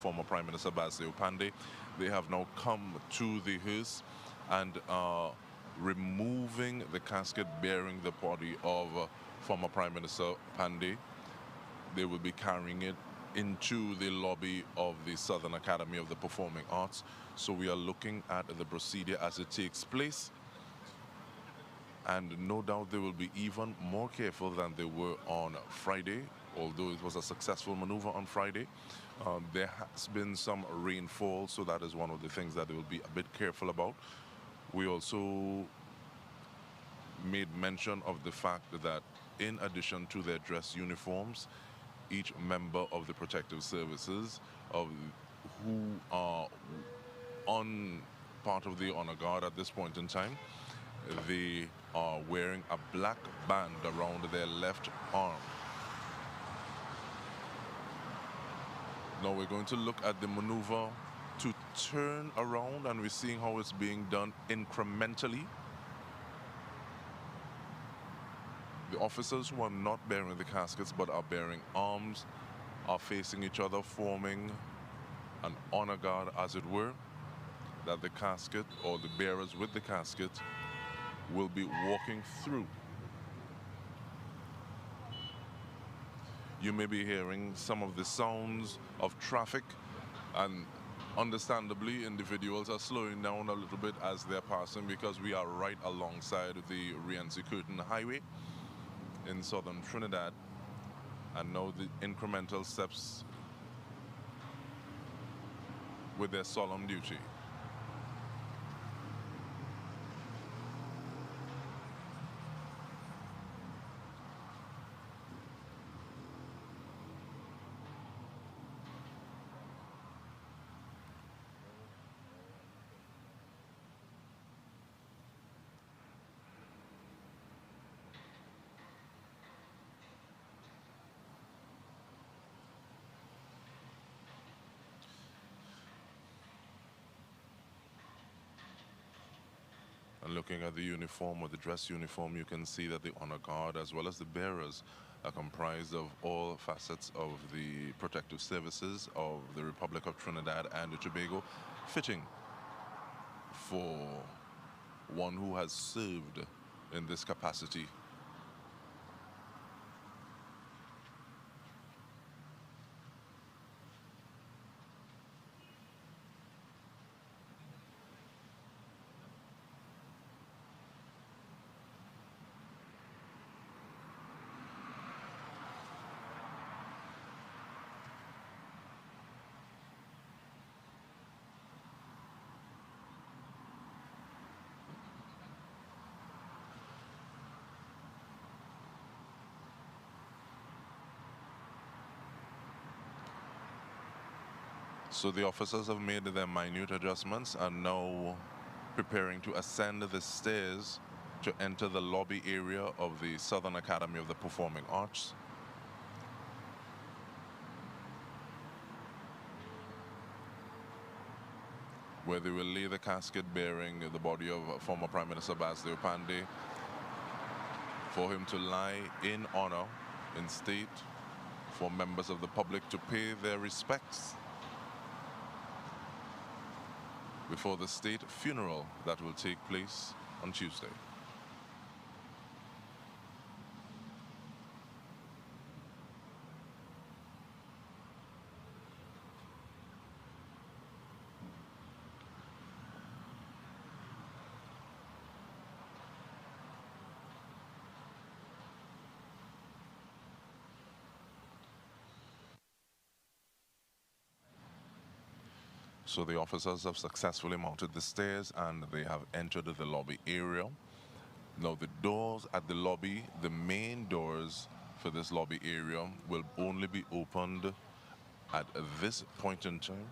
former Prime Minister Basdeo Panday. They have now come to the hearse and are removing the casket bearing the body of former Prime Minister Panday. They will be carrying it into the lobby of the Southern Academy of the Performing Arts. So we are looking at the procedure as it takes place. And no doubt they will be even more careful than they were on Friday, although it was a successful maneuver on Friday. There has been some rainfall, so that is one of the things that they will be a bit careful about. We also made mention of the fact that in addition to their dress uniforms, each member of the protective services who are on part of the honor guard at this point in time, they are wearing a black band around their left arm. Now we're going to look at the maneuver to turn around, and we're seeing how it's being done incrementally. The officers who are not bearing the caskets but are bearing arms are facing each other, forming an honor guard, as it were, that the casket, or the bearers with the casket, will be walking through. You may be hearing some of the sounds of traffic, and understandably individuals are slowing down a little bit as they're passing, because we are right alongside the Rienzi Curtin Highway in southern Trinidad, and now the incremental steps with their solemn duty. And looking at the uniform, or the dress uniform, you can see that the honor guard as well as the bearers are comprised of all facets of the protective services of the Republic of Trinidad and Tobago, fitting for one who has served in this capacity. So the officers have made their minute adjustments and now preparing to ascend the stairs to enter the lobby area of the Southern Academy of the Performing Arts. Where they will lay the casket bearing the body of former Prime Minister Basdeo Panday for him to lie in honor, in state, for members of the public to pay their respects before the state funeral that will take place on Tuesday. So the officers have successfully mounted the stairs and they have entered the lobby area. Now the doors at the lobby, the main doors for this lobby area, will only be opened at this point in time.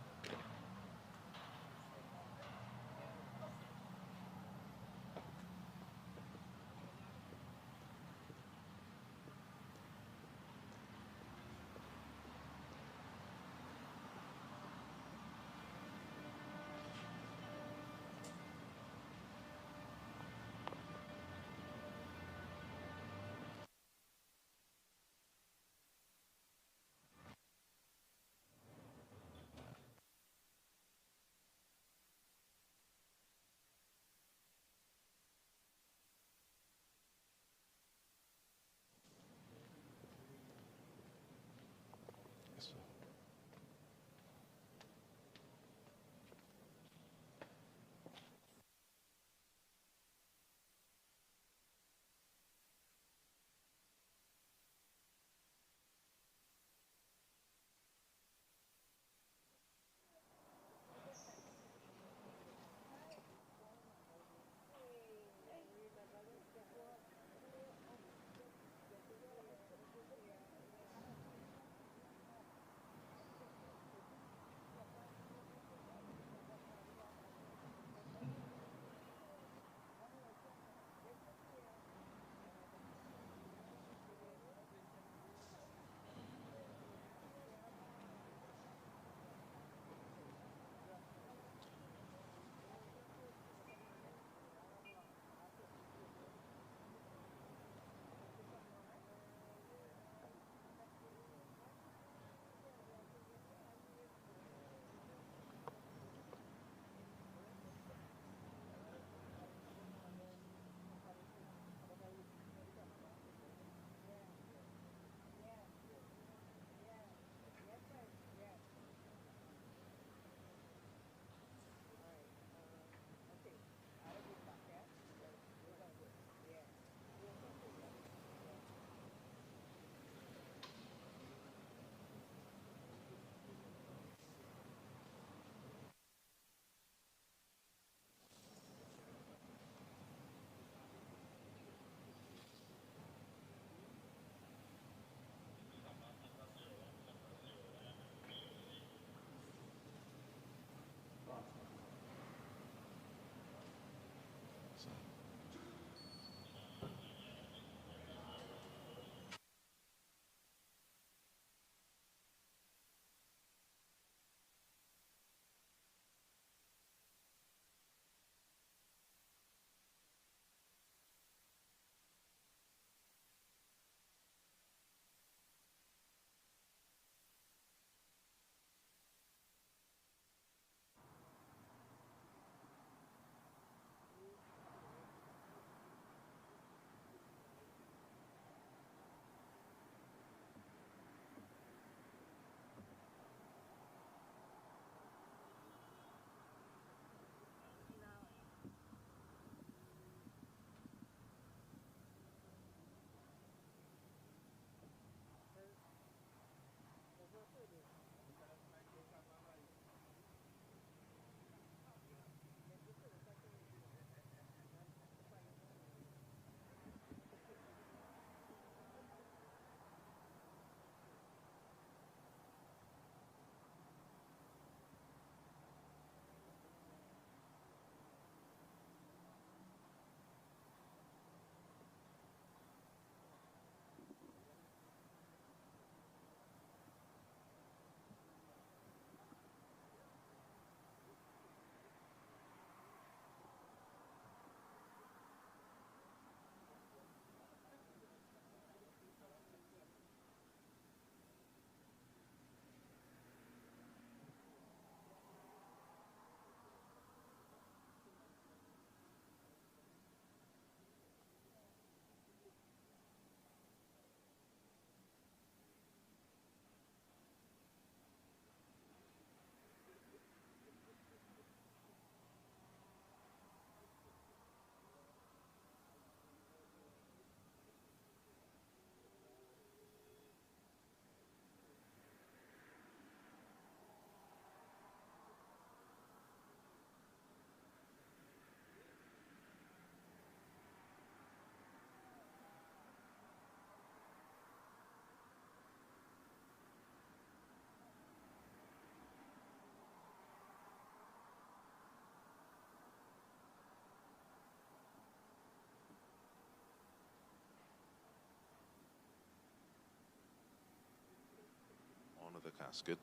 casket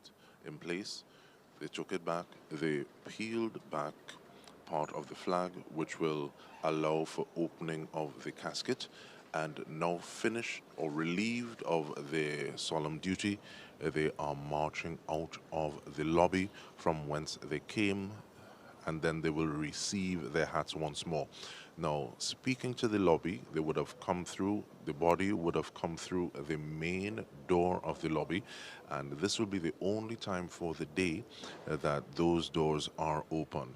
in place. They took it back, they peeled back part of the flag, which will allow for opening of the casket. And now finished or relieved of their solemn duty, they are marching out of the lobby from whence they came, and then they will receive their hats once more. Now, speaking to the lobby, they would have come through, the body would have come through the main door of the lobby, and this will be the only time for the day that those doors are open.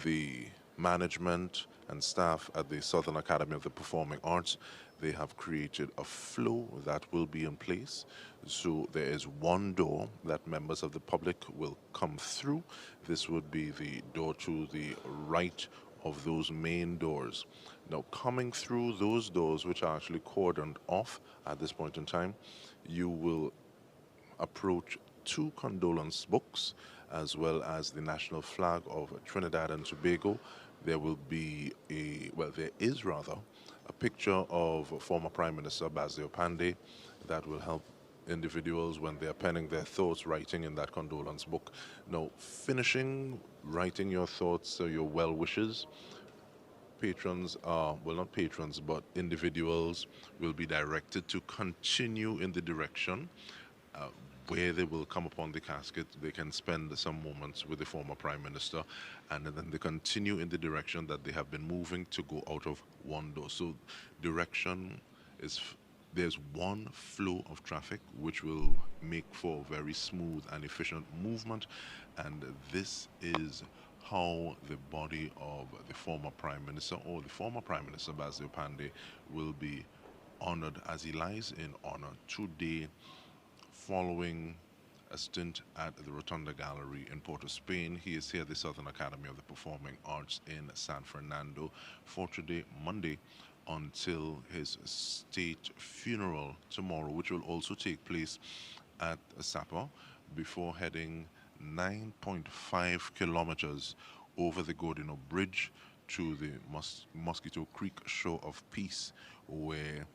The management and staff at the Southern Academy of the Performing Arts, they have created a flow that will be in place. So there is one door that members of the public will come through. This would be the door to the right of those main doors. Now, coming through those doors, which are actually cordoned off at this point in time, you will approach two condolence books as well as the national flag of Trinidad and Tobago. There will be there is rather, a picture of former Prime Minister Basdeo Panday that will help individuals when they are penning their thoughts, writing in that condolence book. Now, finishing writing your thoughts, your well wishes, patrons well, not patrons, but individuals will be directed to continue in the direction uh, where they will come upon the casket. They can spend some moments with the former Prime Minister, and then they continue in the direction that they have been moving to go out of one door. So, direction is there's one flow of traffic which will make for very smooth and efficient movement, and this is how the body of the former Prime Minister or the former Prime Minister Basdeo Panday will be honored as he lies in honor today following a stint at the Rotunda Gallery in Port of Spain. He is here at the Southern Academy of the Performing Arts in San Fernando for today, Monday, until his state funeral tomorrow, which will also take place at SAPA before heading 9.5 kilometers over the Gordino Bridge to the Mosquito Creek Shore of Peace, where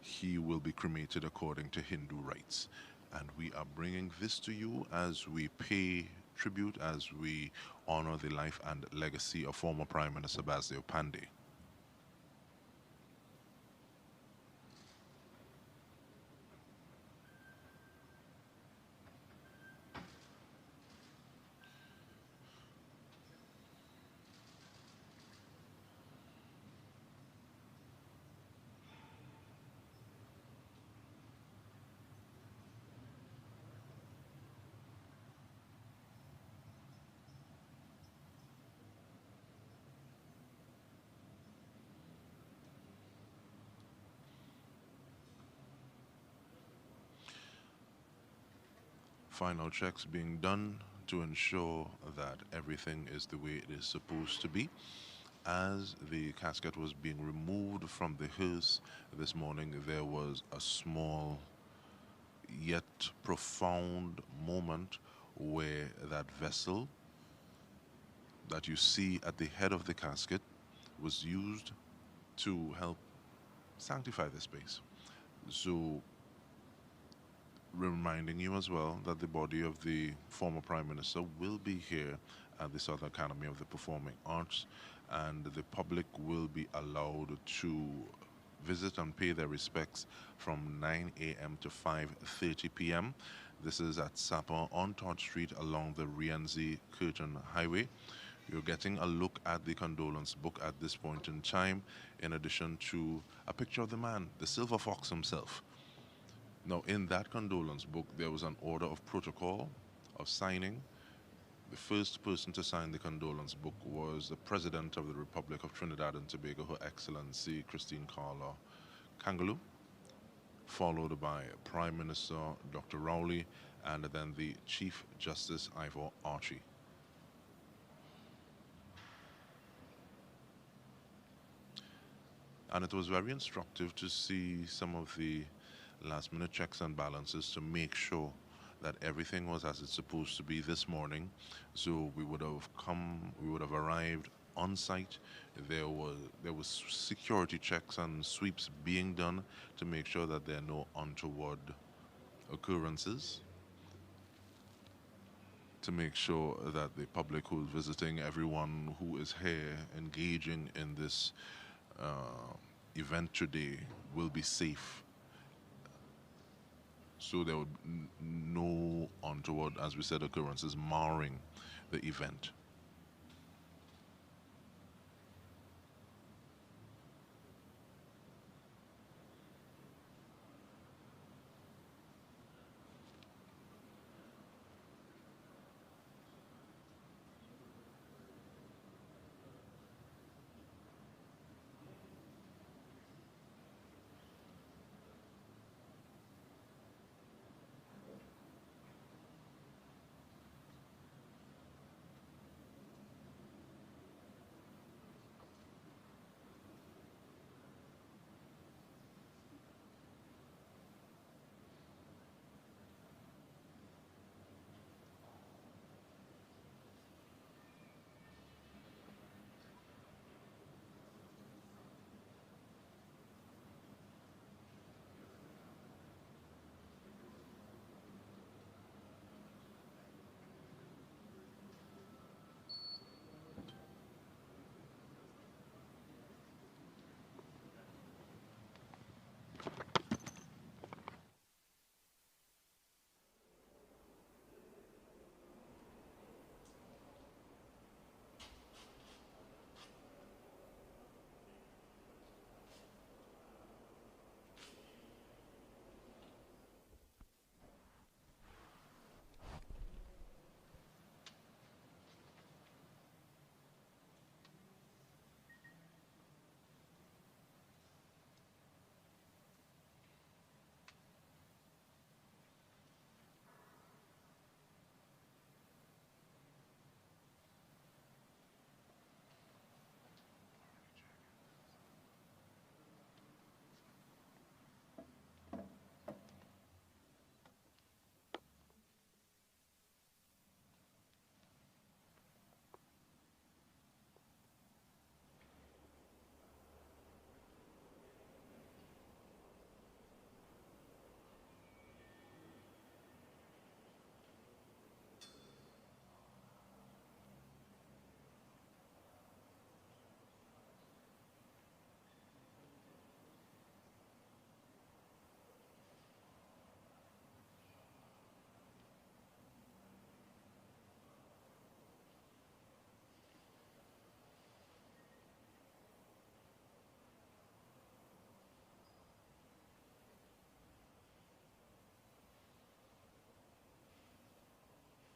he will be cremated according to Hindu rites. And we are bringing this to you as we pay tribute, as we honor the life and legacy of former Prime Minister Basdeo Panday. Final checks being done to ensure that everything is the way it is supposed to be. As the casket was being removed from the hearse this morning, there was a small yet profound moment where that vessel that you see at the head of the casket was used to help sanctify the space. So, reminding you as well that the body of the former Prime Minister will be here at the Southern Academy of the Performing Arts, and the public will be allowed to visit and pay their respects from 9 a.m. to 5:30 p.m. This is at SAPA on Todd Street along the Rienzi Curtin Highway. You're getting a look at the condolence book at this point in time, in addition to a picture of the man, the Silver Fox himself. Now, in that condolence book, there was an order of protocol of signing. The first person to sign the condolence book was the President of the Republic of Trinidad and Tobago, Her Excellency Christine Carla Kangaloo, followed by Prime Minister Dr. Rowley, and then the Chief Justice Ivor Archie. And it was very instructive to see some of the last minute checks and balances to make sure that everything was as it's supposed to be this morning. So we would have arrived on site. There was security checks and sweeps being done to make sure that there are no untoward occurrences. to make sure that the public who is visiting, everyone who is here engaging in this event today, will be safe. So there would no untoward, as we said, occurrences marring the event.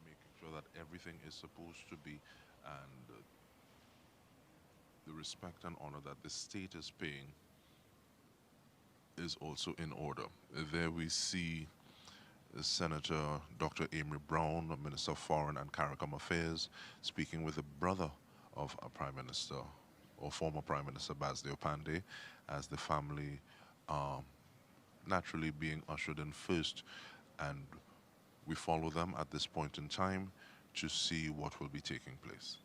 Making sure that everything is supposed to be, and the respect and honor that the state is paying is also in order. There we see Senator Dr. Amy Brown, Minister of Foreign and CARICOM Affairs, speaking with the brother of a Prime Minister, or former Prime Minister Basdeo Panday, as the family naturally being ushered in first. And we follow them at this point in time to see what will be taking place.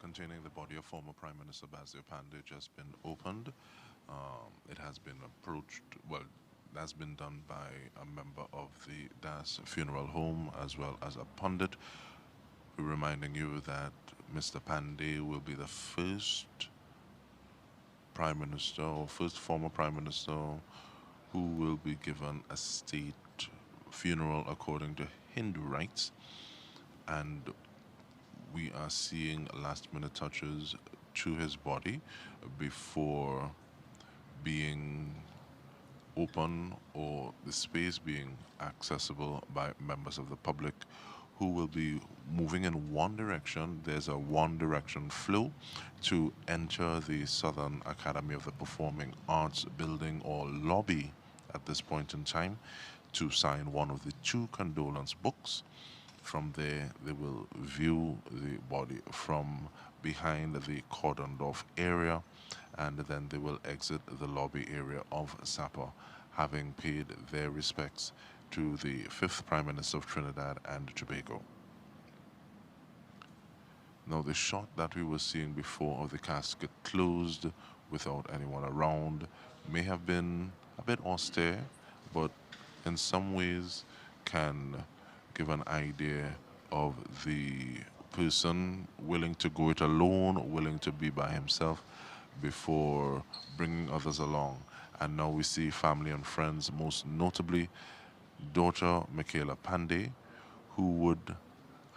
containing the body of former Prime Minister Basdeo Panday just been opened. It has been approached, well, that's been done by a member of the Das Funeral Home as well as a pundit. We're reminding you that Mr. Panday will be the first Prime Minister or first former Prime Minister who will be given a state funeral according to Hindu rites. And we are seeing last minute touches to his body before being open or the space being accessible by members of the public who will be moving in one direction. There's a one direction flow to enter the Southern Academy of the Performing Arts building or lobby at this point in time to sign one of the two condolence books. From there, they will view the body from behind the cordoned off area, and then they will exit the lobby area of SAPA, having paid their respects to the fifth Prime Minister of Trinidad and Tobago. Now, the shot that we were seeing before of the casket closed without anyone around may have been a bit austere, but in some ways can give an idea of the person willing to go it alone, willing to be by himself before bringing others along. And now we see family and friends, most notably daughter Michaela Panday, who would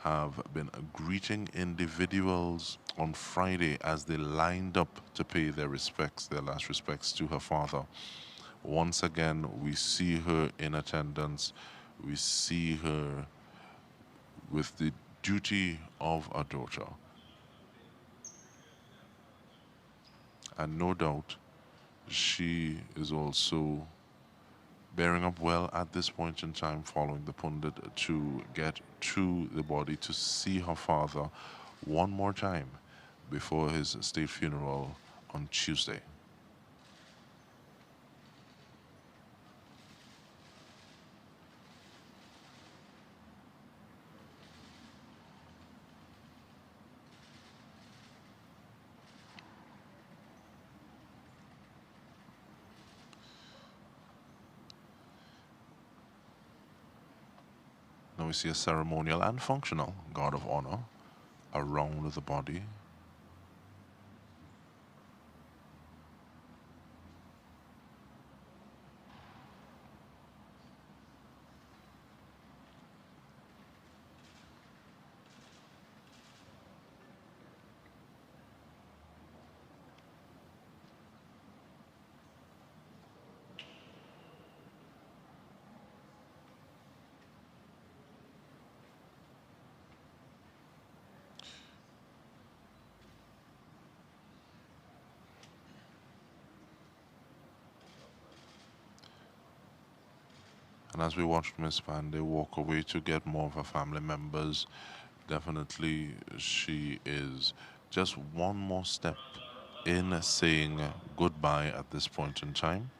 have been greeting individuals on Friday as they lined up to pay their respects, their last respects to her father. Once again, we see her in attendance. We see her with the duty of a daughter. And no doubt, she is also bearing up well at this point in time following the pundit to get to the body to see her father one more time before his state funeral on Tuesday. Now we see a ceremonial and functional guard of honor around the body. And as we watched Miss Panday walk away to get more of her family members, definitely she is just one more step in saying goodbye at this point in time.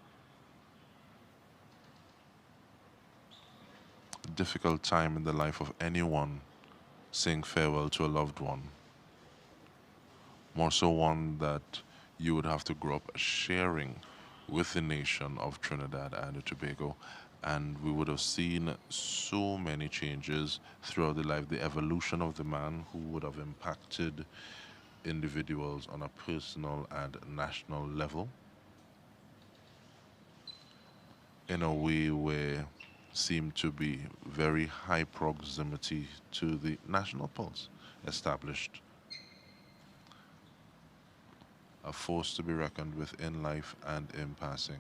A difficult time in the life of anyone saying farewell to a loved one. More so one that you would have to grow up sharing with the nation of Trinidad and Tobago. And we would have seen so many changes throughout the life, the evolution of the man who would have impacted individuals on a personal and national level in a way where seemed to be very high proximity to the national pulse established. A force to be reckoned with in life and in passing.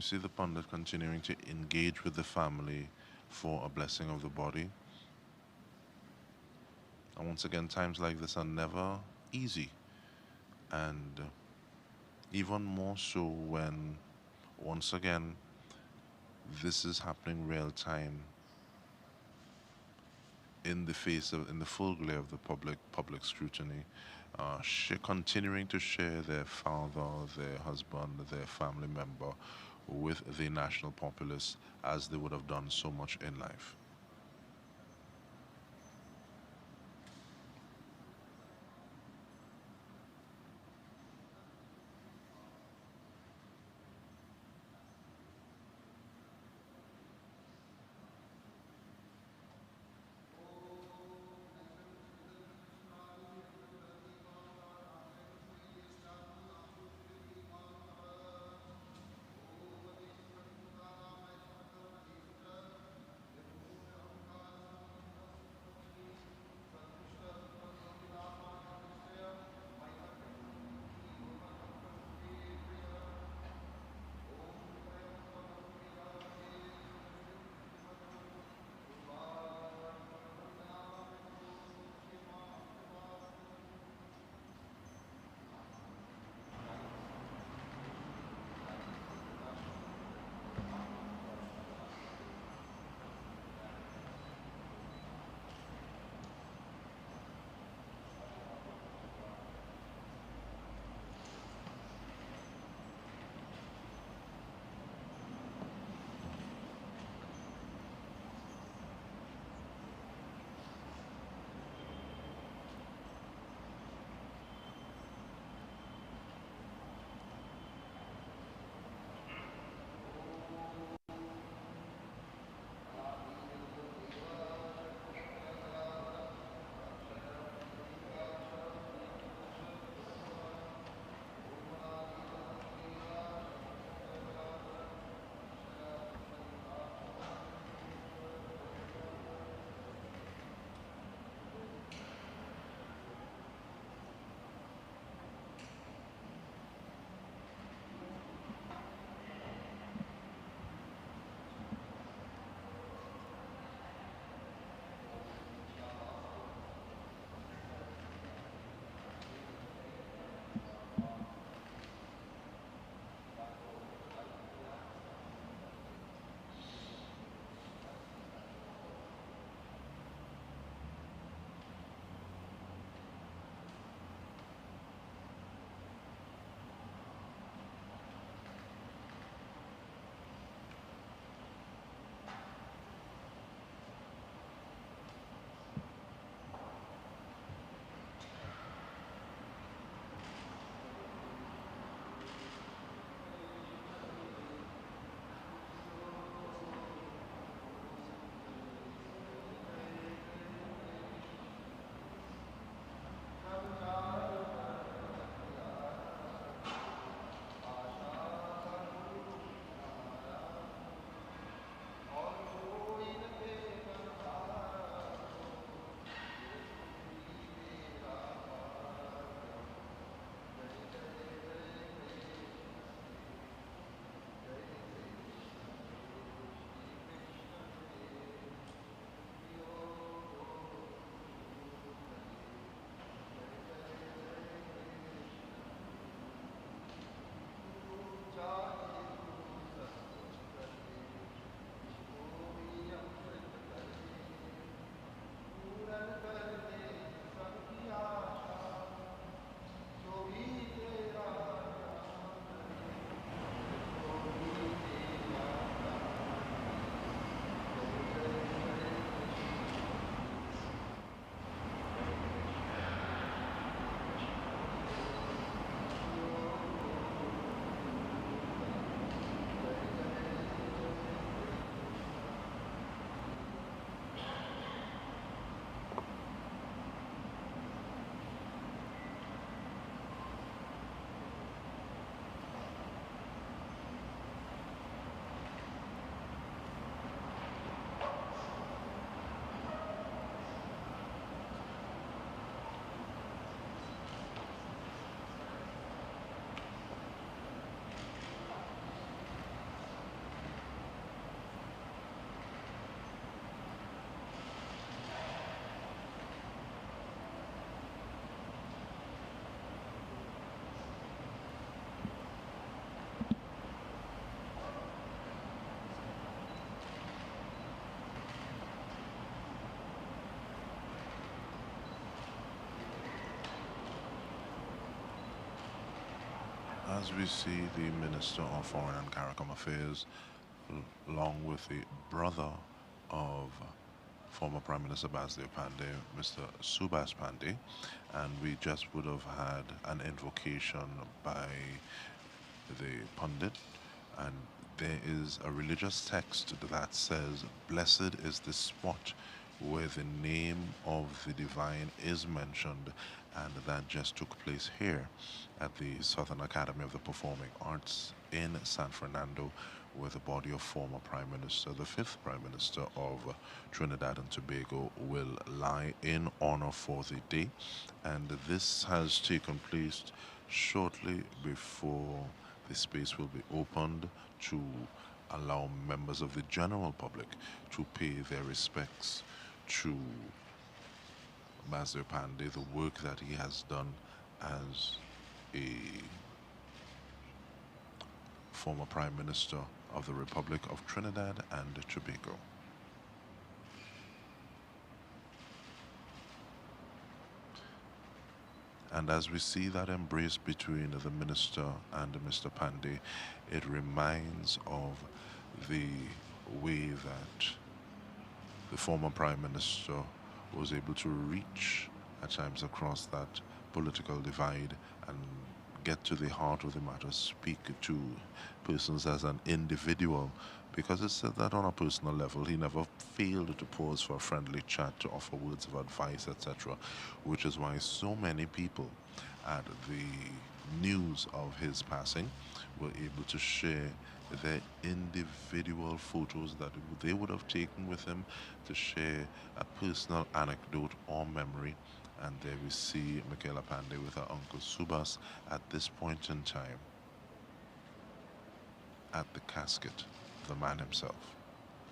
see the pundit continuing to engage with the family for a blessing of the body. And once again, times like this are never easy. And even more so when, once again, this is happening real time in the face of, in the full glare of the public scrutiny, continuing to share their father, their husband, their family member with the national populace as they would have done so much in life. as we see the Minister of Foreign and CARICOM Affairs, along with the brother of former Prime Minister Basdeo Panday, Mr. Subhas Panday, and we just would have had an invocation by the pundit, and there is a religious text that says, "Blessed is the spot where the name of the divine is mentioned," and that just took place here at the Southern Academy of the Performing Arts in San Fernando, where the body of former Prime Minister, the fifth Prime Minister of Trinidad and Tobago, will lie in honor for the day. And this has taken place shortly before the space will be opened to allow members of the general public to pay their respects to Basdeo Panday, the work that he has done as a former Prime Minister of the Republic of Trinidad and Tobago. And as we see that embrace between the Minister and Mr. Panday, it reminds of the way that the former Prime Minister was able to reach at times across that political divide and get to the heart of the matter, speak to persons as an individual, because it said that on a personal level he never failed to pause for a friendly chat, to offer words of advice, etc., which is why so many people at the news of his passing were able to share their individual photos that they would have taken with him, to share a personal anecdote or memory. And there we see Michaela Panday with her uncle Subhas at this point in time at the casket of the man himself,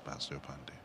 Basdeo Panday.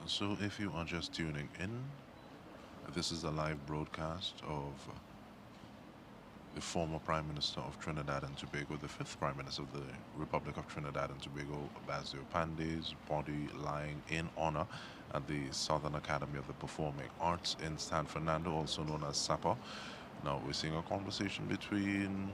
So, if you are just tuning in, this is a live broadcast of the former Prime Minister of Trinidad and Tobago, the fifth Prime Minister of the Republic of Trinidad and Tobago, Basdeo Panday's body lying in honor at the Southern Academy of the Performing Arts in San Fernando, also known as SAPA. Now, we're seeing a conversation between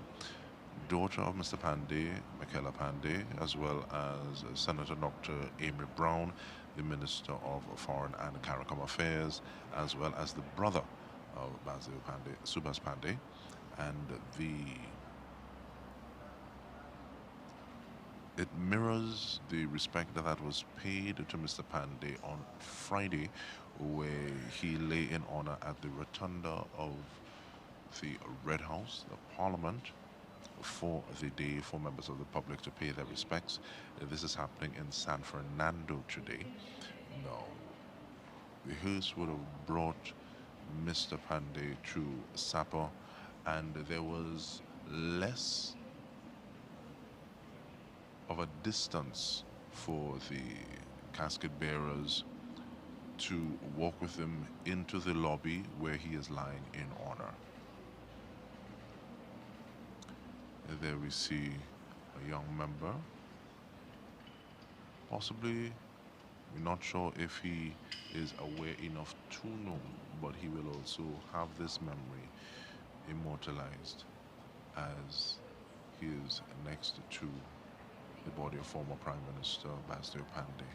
daughter of Mr. Panday, Michaela Panday, as well as Senator Dr. Amy Brown, the Minister of Foreign and CARICOM Affairs, as well as the brother of Basdeo Panday, Subhas Panday, and it mirrors the respect that was paid to Mr. Panday on Friday, where he lay in honor at the rotunda of the Red House, the Parliament, for the day for members of the public to pay their respects. This is happening in San Fernando today. Now, the hearse would have brought Mr. Panday to SAPA, and there was less of a distance for the casket bearers to walk with him into the lobby where he is lying in honor. There we see a young member. Possibly, we're not sure if he is aware enough to know, but he will also have this memory immortalized as he is next to the body of former Prime Minister Basdeo Panday.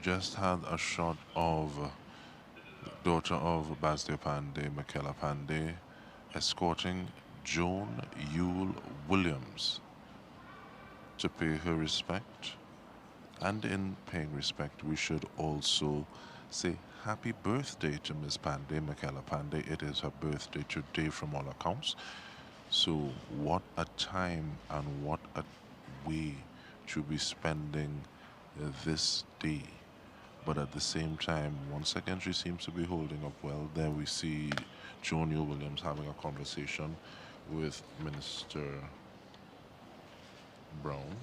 just had a shot of daughter of Basdeo Panday, Michaela Panday, escorting Joan Yule Williams to pay her respect. And in paying respect, we should also say happy birthday to Miss Panday, Michaela Panday. It is her birthday today from all accounts. So, what a time and what a way to be spending this day. But at the same time, once again, she seems to be holding up well. There we see Junior Williams having a conversation with Minister Brown.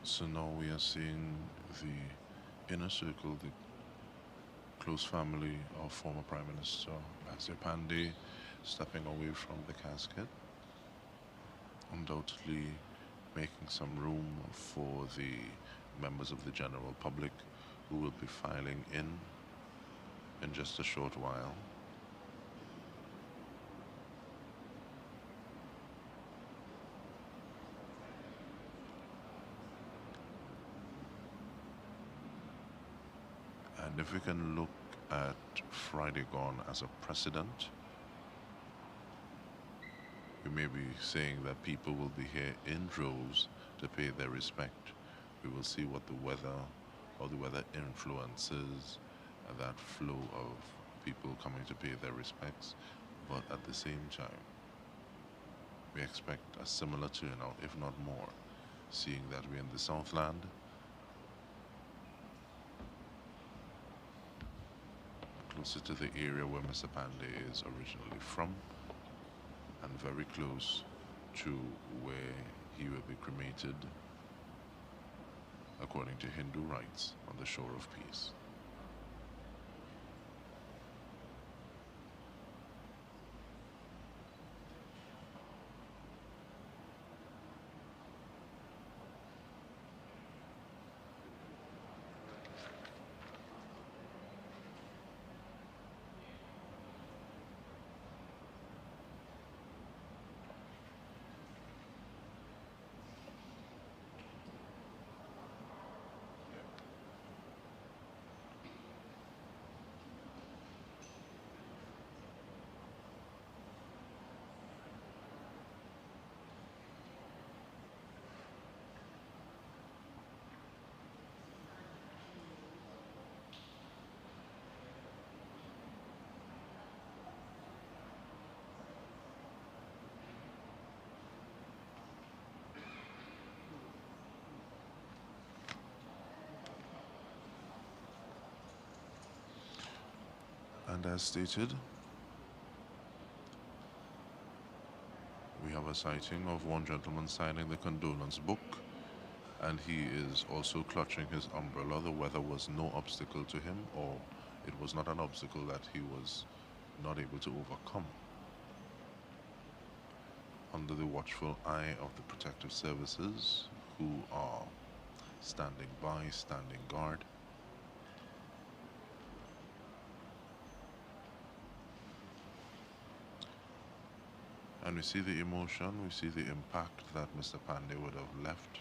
So now we are seeing the inner circle, the close family of former Prime Minister Basdeo Panday stepping away from the casket, undoubtedly making some room for the members of the general public who will be filing in just a short while. And if we can look at Friday gone as a precedent, we may be saying that people will be here in droves to pay their respect. We will see what the weather or the weather influences that flow of people coming to pay their respects. But at the same time, we expect a similar turnout, if not more, seeing that we're in the Southland. Closer to the area where Mr. Panday is originally from, and very close to where he will be cremated according to Hindu rites on the shore of peace. And as stated, we have a sighting of one gentleman signing the condolence book, and he is also clutching his umbrella. The weather was no obstacle to him, or it was not an obstacle that he was not able to overcome. Under the watchful eye of the protective services, who are standing by, standing guard. And we see the emotion, we see the impact that Mr. Panday would have left.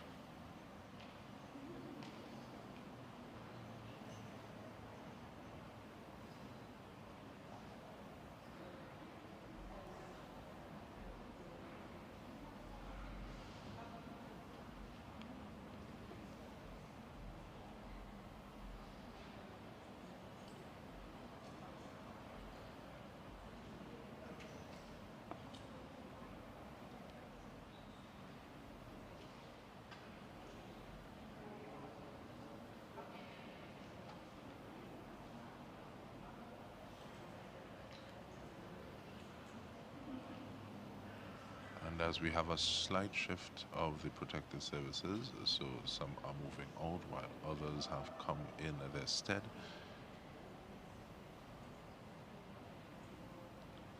And as we have a slight shift of the protective services, so some are moving out while others have come in their stead.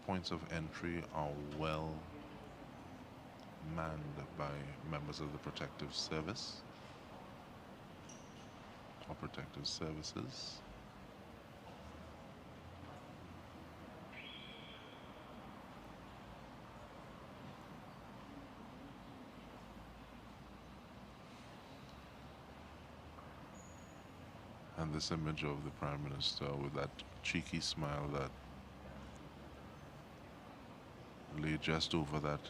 Points of entry are well manned by members of the protective service or protective services. And this image of the Prime Minister with that cheeky smile that lay just over that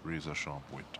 razor-sharp wit.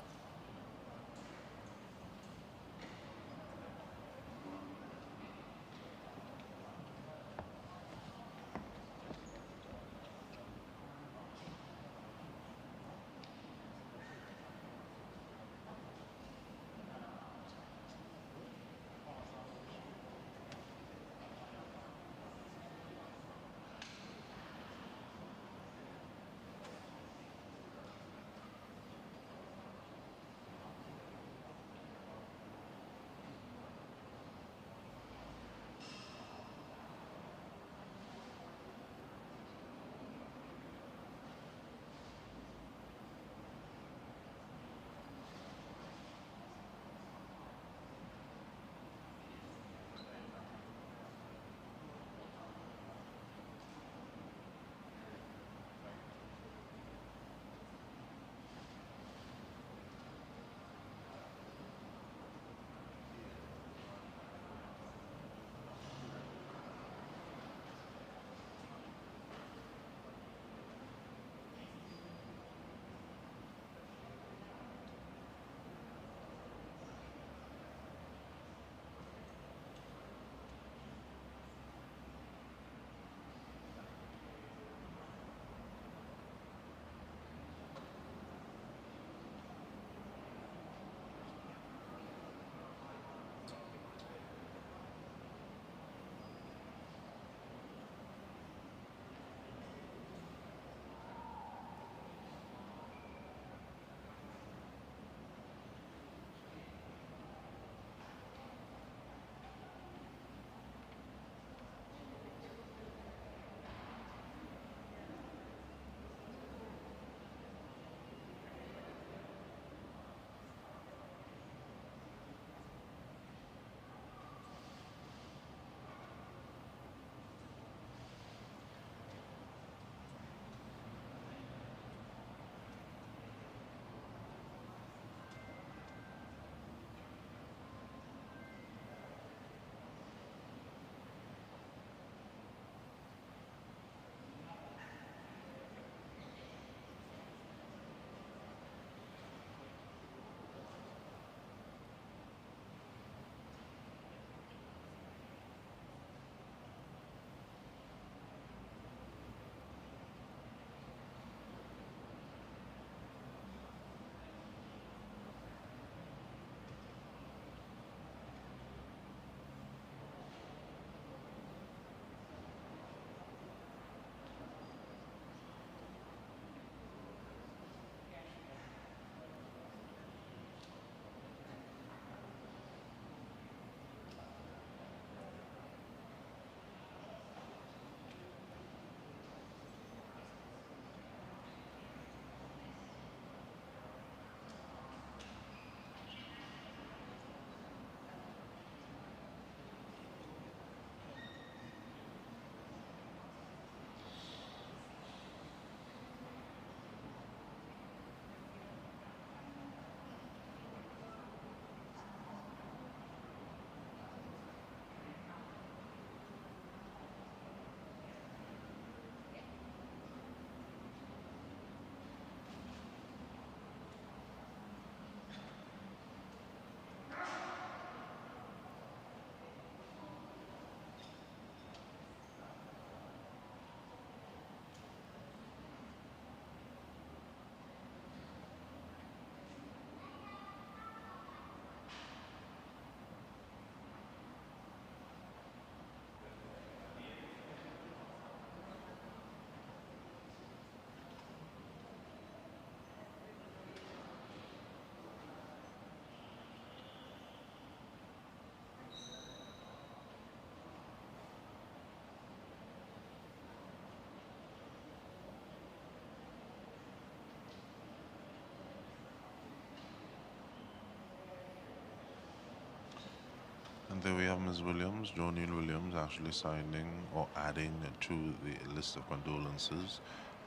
there we have Ms. Williams, Jonine Williams, actually signing or adding to the list of condolences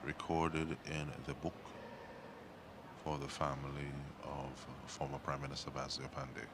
recorded in the book for the family of former Prime Minister Basdeo Panday.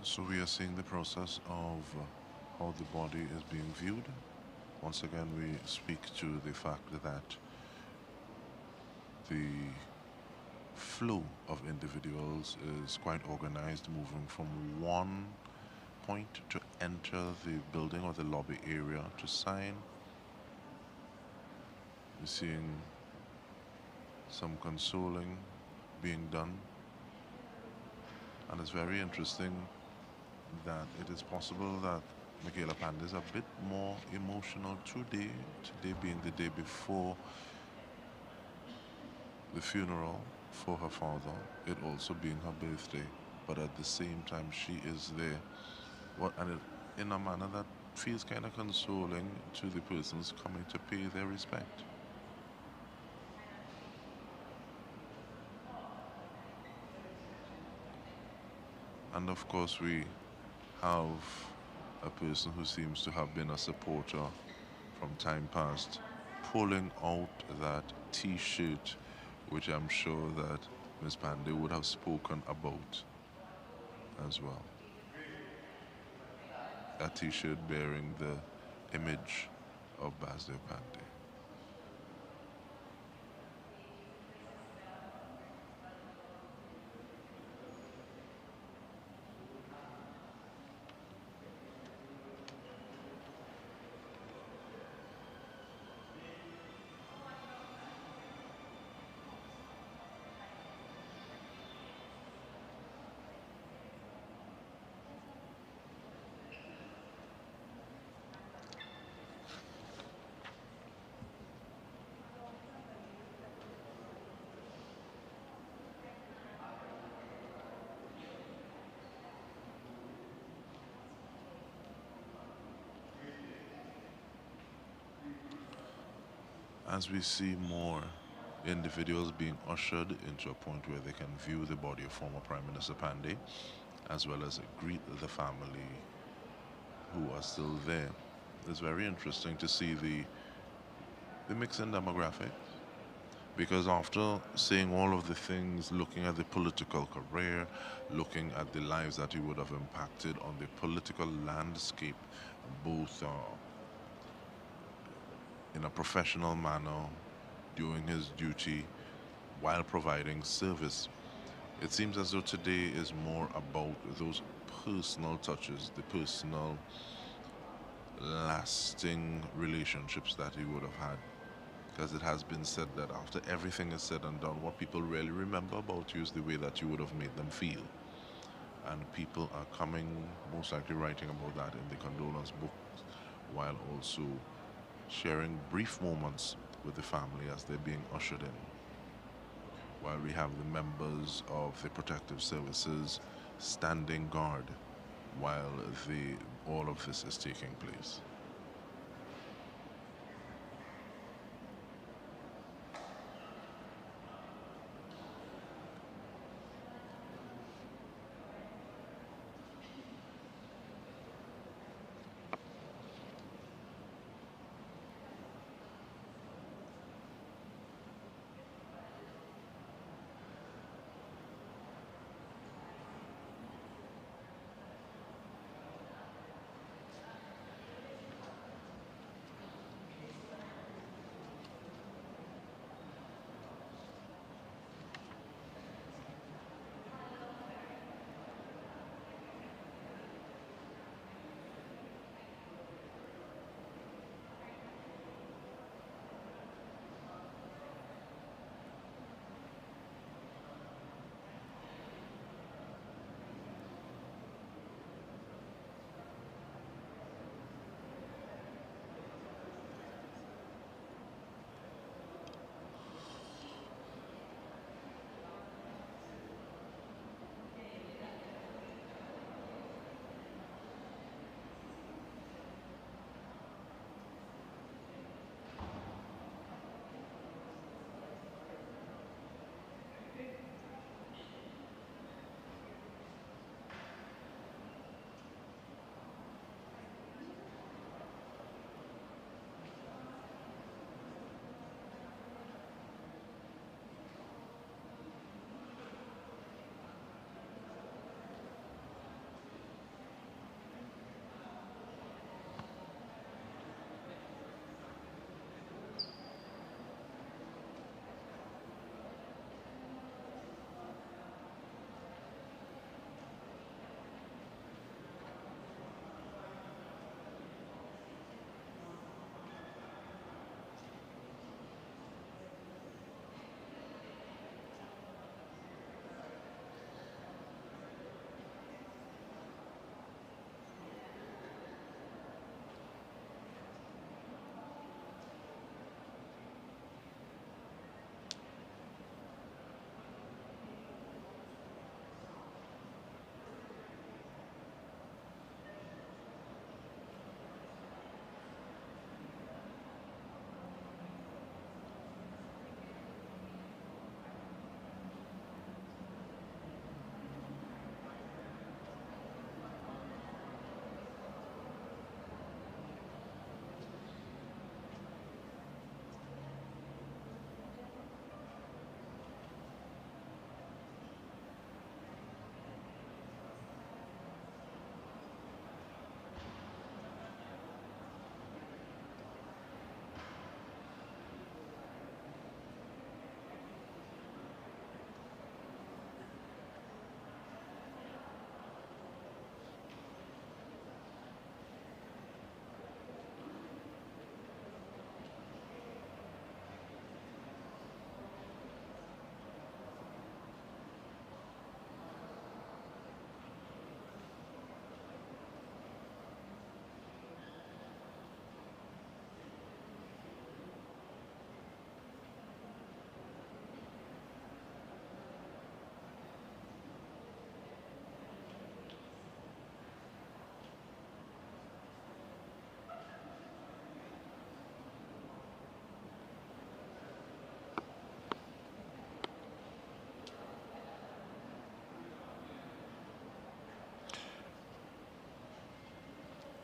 So we are seeing the process of how the body is being viewed. Once again, we speak to the fact that the flow of individuals is quite organized, moving from one point to enter the building or the lobby area to sign. We're seeing some consoling being done, and it's very interesting that it is possible that Michaela Panday is a bit more emotional today being the day before the funeral for her father, it also being her birthday, but at the same time she is there. In a manner that feels kind of consoling to the persons coming to pay their respect. And of course we have a person who seems to have been a supporter from time past pulling out that t-shirt, which I'm sure that Ms. Panday would have spoken about as well. A t-shirt bearing the image of Basdeo Panday. As we see more individuals being ushered into a point where they can view the body of former Prime Minister Panday, as well as greet the family who are still there. It's very interesting to see the mixing demographic, because after saying all of the things, looking at the political career, looking at the lives that he would have impacted on the political landscape, both in a professional manner, doing his duty while providing service, it seems as though today is more about those personal touches, the personal lasting relationships that he would have had. Because it has been said that after everything is said and done, what people really remember about you is the way that you would have made them feel. And people are coming, most likely writing about that in the condolence books, while also sharing brief moments with the family as they're being ushered in. While we have the members of the protective services standing guard while all of this is taking place.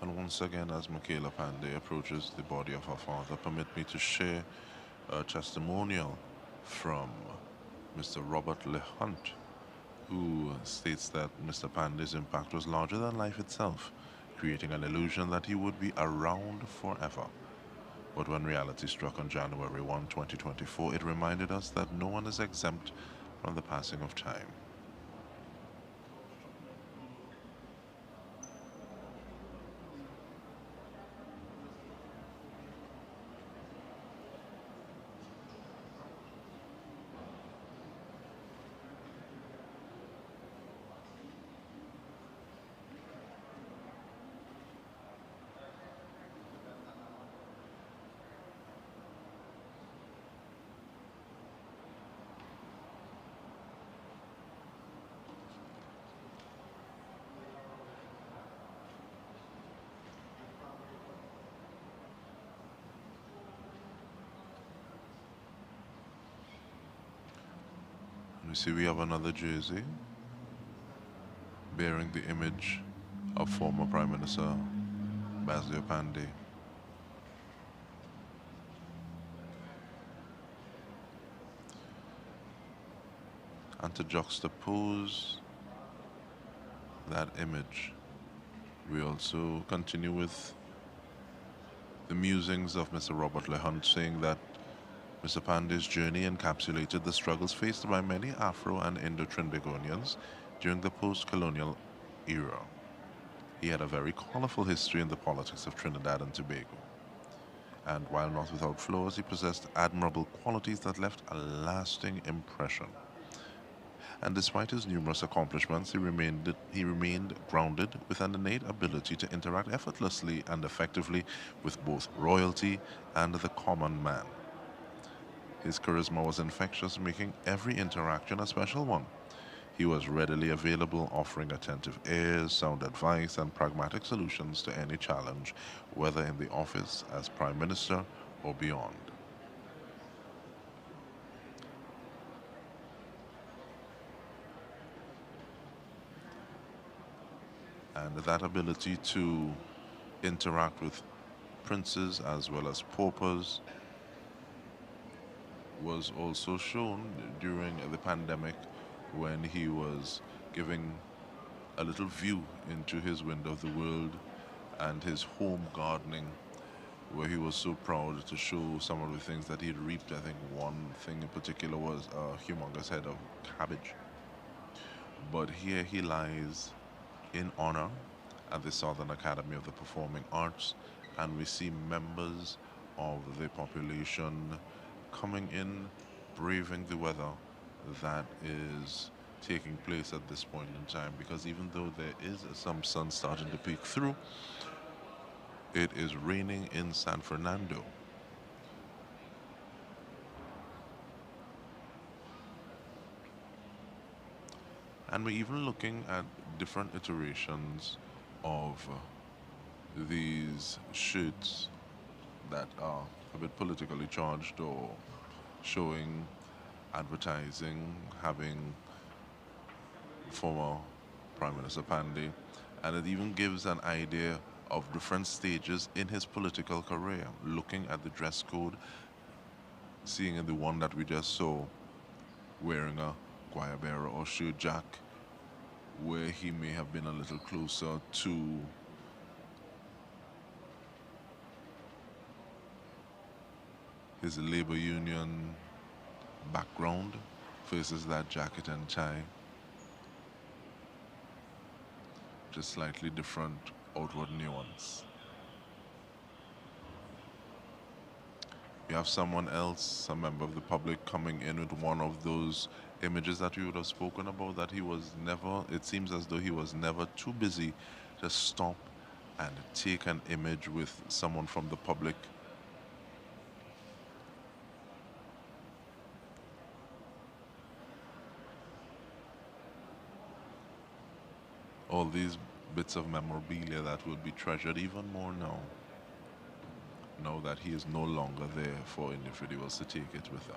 And once again, as Michaela Panday approaches the body of her father, permit me to share a testimonial from Mr. Robert LeHunt, who states that Mr. Panday's impact was larger than life itself, creating an illusion that he would be around forever. But when reality struck on January 1, 2024, it reminded us that no one is exempt from the passing of time. You see, we have another jersey bearing the image of former Prime Minister Basdeo Panday. And to juxtapose that image, we also continue with the musings of Mr. Robert LeHunt, saying that Mr. Panday's journey encapsulated the struggles faced by many Afro and Indo-Trinbagonians during the post-colonial era. He had a very colorful history in the politics of Trinidad and Tobago. And while not without flaws, he possessed admirable qualities that left a lasting impression. And despite his numerous accomplishments, he remained grounded with an innate ability to interact effortlessly and effectively with both royalty and the common man. His charisma was infectious, making every interaction a special one. He was readily available, offering attentive ears, sound advice, and pragmatic solutions to any challenge, whether in the office as Prime Minister or beyond. And that ability to interact with princes as well as paupers was also shown during the pandemic when he was giving a little view into his window of the world and his home gardening, where he was so proud to show some of the things that he'd reaped. I think one thing in particular was a humongous head of cabbage. But here he lies in honor at the Southern Academy of the Performing Arts, and we see members of the population coming in, braving the weather that is taking place at this point in time, because even though there is some sun starting to peek through, it is raining in San Fernando. And we're even looking at different iterations of these shirts that are a bit politically charged or showing advertising, having former Prime Minister Panday, and it even gives an idea of different stages in his political career, looking at the dress code, seeing in the one that we just saw, wearing a choir bearer or shirt jack, where he may have been a little closer to his labor union background versus that jacket and tie. Just slightly different outward nuance. You have someone else, a member of the public, coming in with one of those images that we would have spoken about, that he was never, it seems as though he was never too busy to stop and take an image with someone from the public. All these bits of memorabilia that will be treasured even more now that he is no longer there for individuals to take it with them.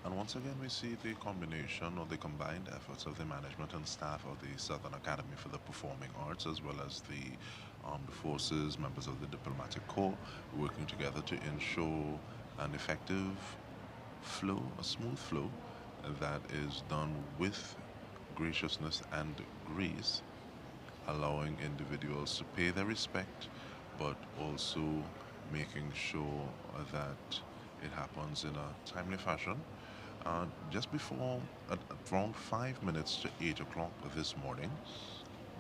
And once again, we see the combination or the combined efforts of the management and staff of the Southern Academy for the Performing Arts, as well as the armed forces, members of the diplomatic corps, working together to ensure an effective flow, a smooth flow that is done with graciousness and grace, allowing individuals to pay their respect, but also making sure that it happens in a timely fashion. Just before, at around 5 minutes to 8 o'clock this morning,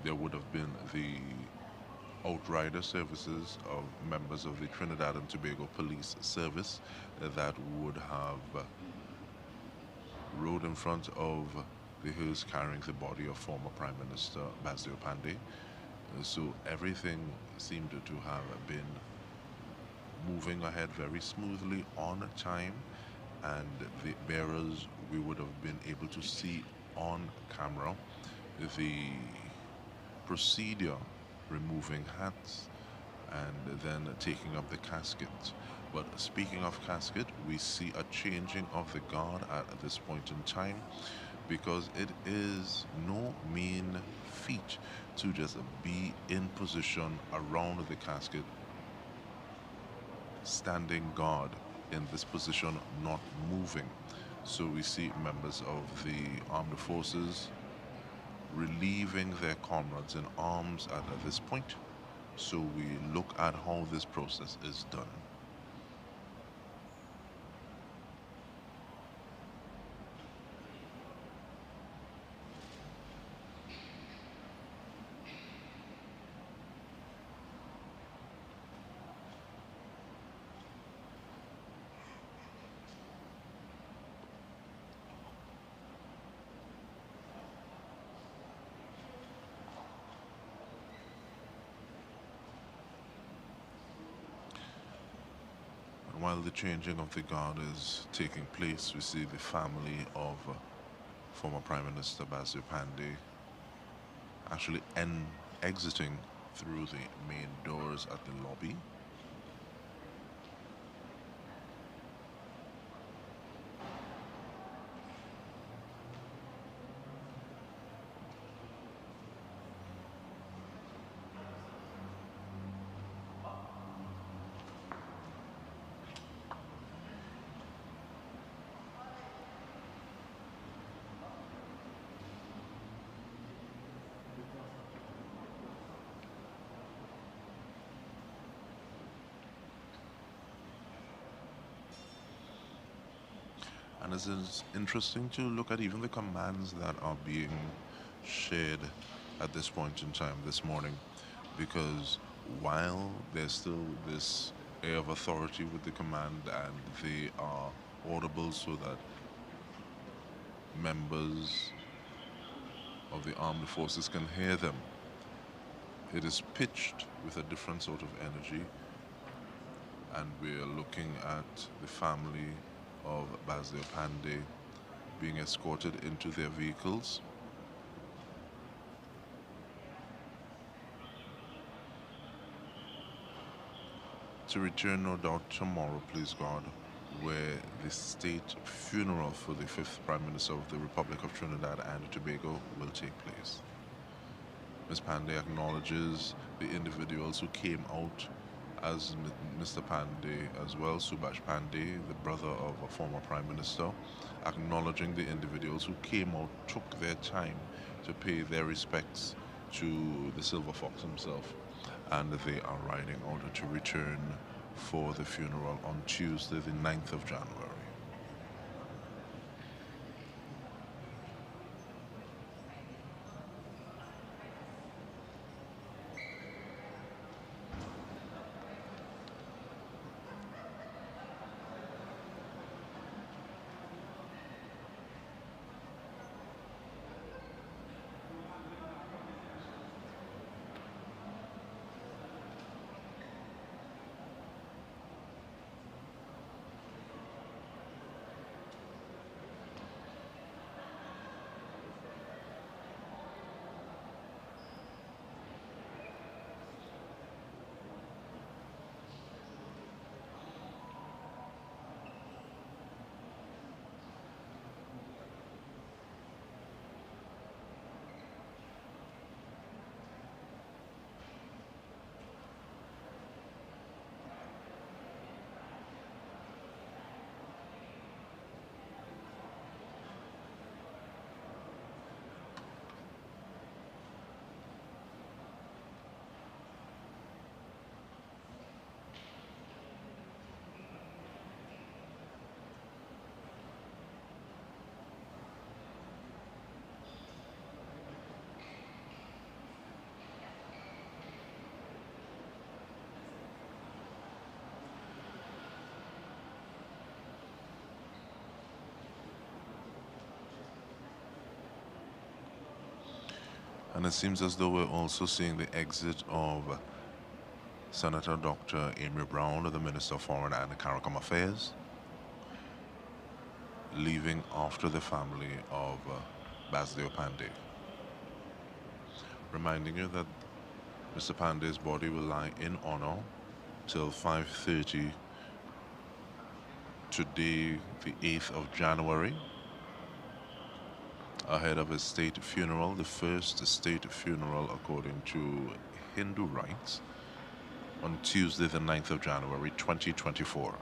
there would have been the outrider services of members of the Trinidad and Tobago Police Service that would have rode in front of the hearse carrying the body of former Prime Minister Basdeo Panday. So everything seemed to have been moving ahead very smoothly on time, and the bearers, we would have been able to see on camera the procedure, removing hats and then taking up the casket. But speaking of casket, we see a changing of the guard at this point in time, because it is no mean feat to just be in position around the casket, standing guard in this position, not moving. So we see members of the armed forces relieving their comrades in arms at this point. So we look at how this process is done. While the changing of the guard is taking place, we see the family of former Prime Minister Basdeo Panday actually exiting through the main doors at the lobby. And it is interesting to look at even the commands that are being shared at this point in time this morning, because while there's still this air of authority with the command and they are audible so that members of the armed forces can hear them, it is pitched with a different sort of energy, and we're looking at the family of Basdeo Panday being escorted into their vehicles. To return, no doubt, tomorrow, please God, where the state funeral for the fifth Prime Minister of the Republic of Trinidad and Tobago will take place. Ms. Panday acknowledges the individuals who came out as Mr. Panday as well, Subhash Panday, the brother of a former Prime Minister, acknowledging the individuals who came out, took their time to pay their respects to the Silver Fox himself, and they are riding out to return for the funeral on Tuesday, the 9th of January. And it seems as though we're also seeing the exit of Senator Dr. Amy Brown, the Minister of Foreign and CARICOM Affairs, leaving after the family of Basdeo Panday. Reminding you that Mr. Panday's body will lie in honor till 5:30 today, the 8th of January, ahead of his state funeral, the first state funeral according to Hindu rites, on Tuesday, the 9th of January, 2024.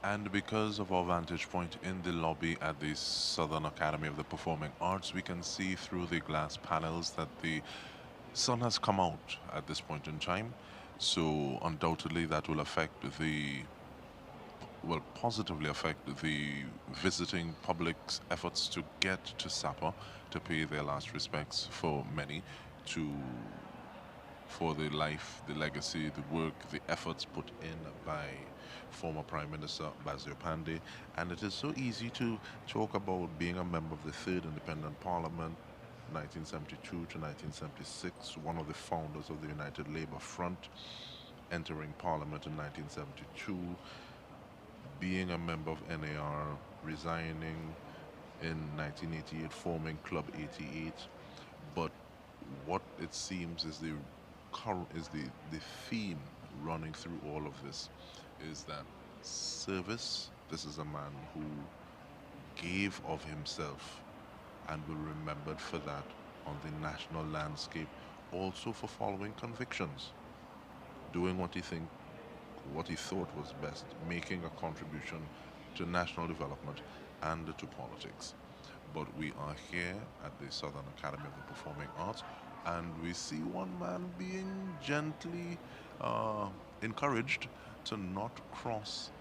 And because of our vantage point in the lobby at the Southern Academy of the Performing Arts, we can see through the glass panels that the sun has come out at this point in time. So undoubtedly that will affect will positively affect the visiting public's efforts to get to SAPA to pay their last respects for many, for the life, the legacy, the work, the efforts put in by former Prime Minister Basdeo Panday. And it is so easy to talk about being a member of the Third Independent Parliament, 1972 to 1976, one of the founders of the United Labour Front, entering Parliament in 1972, being a member of NAR, resigning in 1988, forming Club 88. But what it seems is the theme running through all of this is that service. This is a man who gave of himself and will be remembered for that on the national landscape, also for following convictions, doing what he thought was best, making a contribution to national development and to politics. But we are here at the Southern Academy of the Performing Arts, and we see one man being gently encouraged to not cross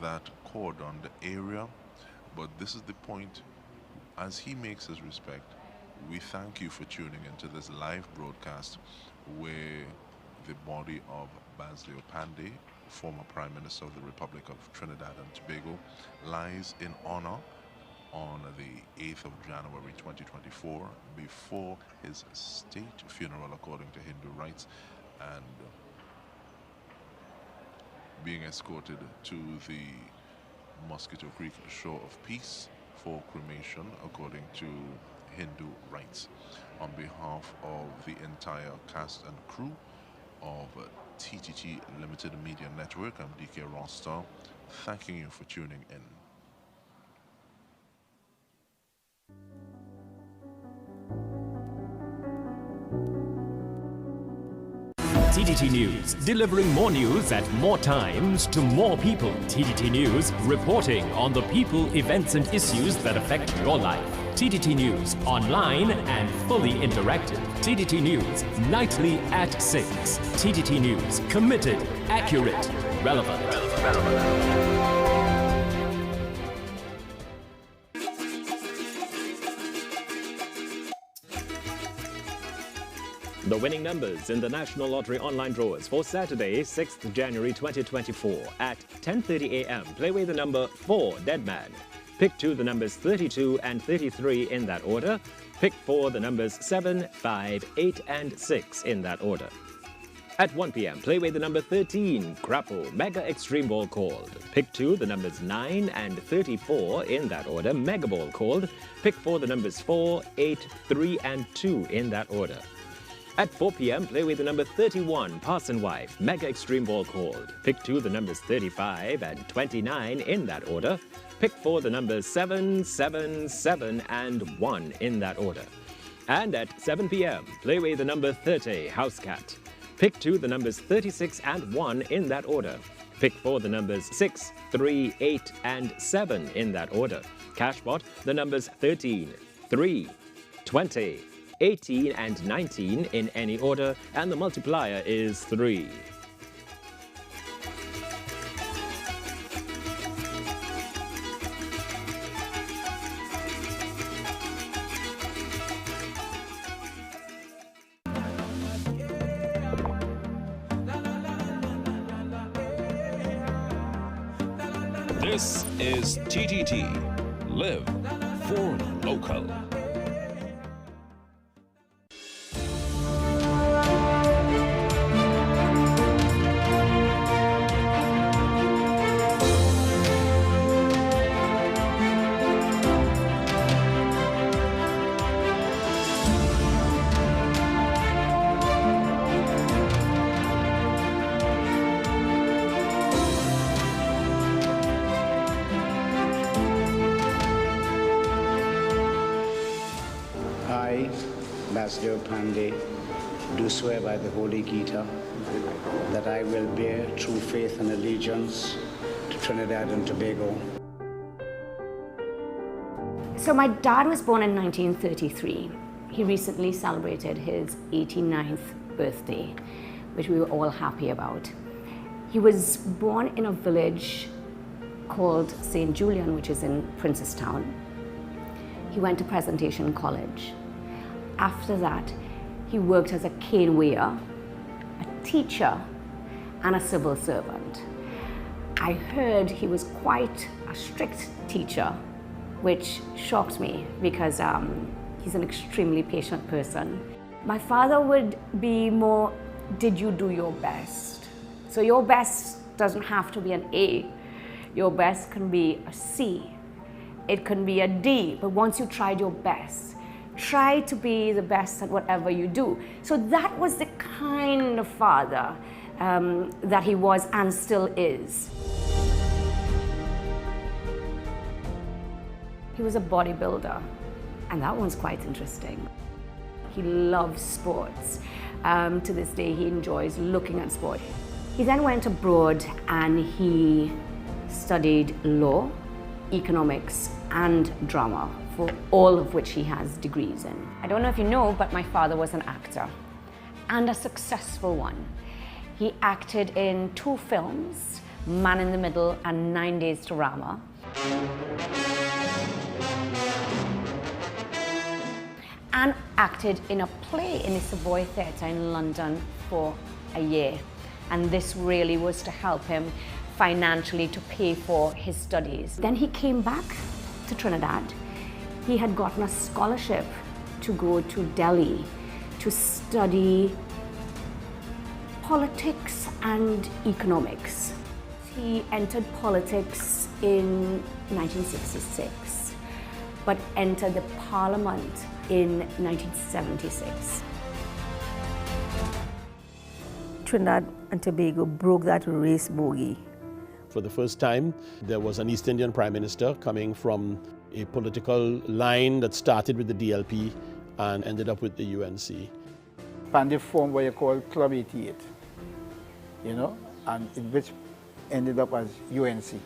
that cordon, the area. But this is the point. As he makes his respect, we thank you for tuning into this live broadcast where the body of Basdeo Panday, former Prime Minister of the Republic of Trinidad and Tobago, lies in honor on the 8th of January 2024 before his state funeral according to Hindu rites, and being escorted to the Mosquito Creek Shore of Peace for cremation according to Hindu rites. On behalf of the entire cast and crew of TTT Limited Media Network, I'm DK Roster, thanking you for tuning in. TTT News, delivering more news at more times to more people. TTT News, reporting on the people, events and issues that affect your life. TTT News, online and fully interactive. TTT News, nightly at 6. TTT News, committed, accurate, relevant. The winning numbers in the National Lottery online draws for Saturday, 6th January 2024 at 10:30 a.m. Play with the number 4, Dead Man. Pick 2 the numbers 32 and 33 in that order. Pick 4 the numbers 7, 5, 8 and 6 in that order. At 1 p.m. play with the number 13, Crapple, Mega Extreme Ball called. Pick 2 the numbers 9 and 34 in that order, Mega Ball called. Pick 4 the numbers 4, 8, 3 and 2 in that order. At 4 p.m., play with the number 31, Parson Wife, Mega Extreme Ball called. Pick 2 the numbers 35 and 29 in that order. Pick 4 the numbers 7, 7, 7 and 1 in that order. And at 7 p.m., play with the number 30, House Cat. Pick 2 the numbers 36 and 1 in that order. Pick 4 the numbers 6, 3, 8 and 7 in that order. Cashpot, the numbers 13, 3, 20, 18 and 19 in any order, and the multiplier is 3. This is TTT. Live for local. I, Basdeo Panday, do swear by the Holy Gita that I will bear true faith and allegiance Trinidad and Tobago. So my dad was born in 1933. He recently celebrated his 89th birthday, which we were all happy about. He was born in a village called St. Julian, which is in Princestown. He went to Presentation College. After that, he worked as a cane weigher, a teacher, and a civil servant. I heard he was quite a strict teacher, which shocked me because he's an extremely patient person. My father would be more, did you do your best? So your best doesn't have to be an A. Your best can be a C. It can be a D, but once you tried your best, try to be the best at whatever you do. So that was the kind of father that he was and still is. He was a bodybuilder, and that one's quite interesting. He loves sports. To this day, he enjoys looking at sport. He then went abroad and he studied law, economics, and drama, for all of which he has degrees in. I don't know if you know, but my father was an actor, and a successful one. He acted in 2 films, Man in the Middle and 9 Days to Rama. And acted in a play in the Savoy Theatre in London for a year. And this really was to help him financially to pay for his studies. Then he came back to Trinidad. He had gotten a scholarship to go to Delhi to study politics and economics. He entered politics in 1966, but entered the parliament in 1976. Trinidad and Tobago broke that race bogey. For the first time, there was an East Indian Prime Minister coming from a political line that started with the DLP and ended up with the UNC. Panday formed what you call Club 88, and which ended up as UNC,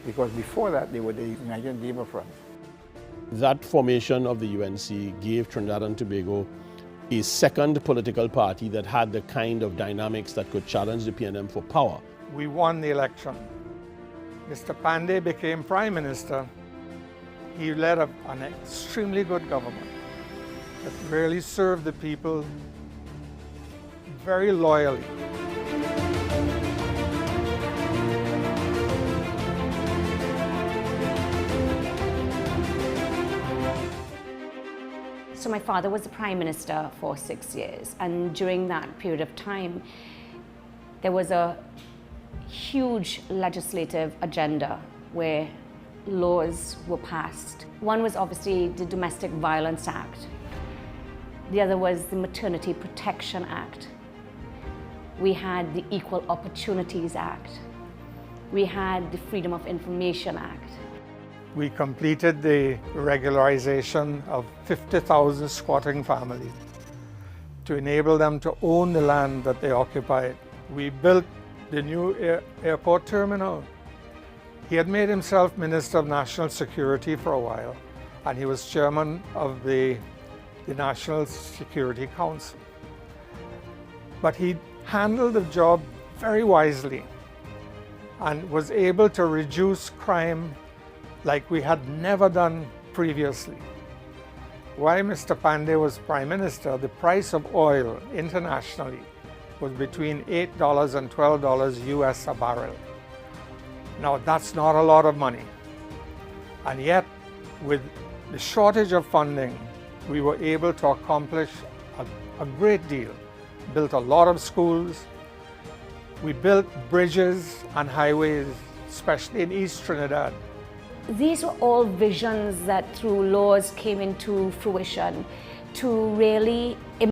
because before that they were the United Labour Front. That formation of the UNC gave Trinidad and Tobago a second political party that had the kind of dynamics that could challenge the PNM for power. We won the election. Mr. Panday became Prime Minister. He led an extremely good government that really served the people very loyally. So my father was the Prime Minister for 6 years, and during that period of time, there was a huge legislative agenda where laws were passed. One was obviously the Domestic Violence Act. The other was the Maternity Protection Act. We had the Equal Opportunities Act. We had the Freedom of Information Act. We completed the regularization of 50,000 squatting families to enable them to own the land that they occupied. We built the new airport terminal. He had made himself Minister of National Security for a while, and he was chairman of the National Security Council. But he handled the job very wisely and was able to reduce crime like we had never done previously. While Mr. Panday was Prime Minister, the price of oil internationally was between $8 and $12 US a barrel. Now that's not a lot of money. And yet, with the shortage of funding, we were able to accomplish a great deal. Built a lot of schools. We built bridges and highways, especially in East Trinidad. These were all visions that through laws came into fruition to really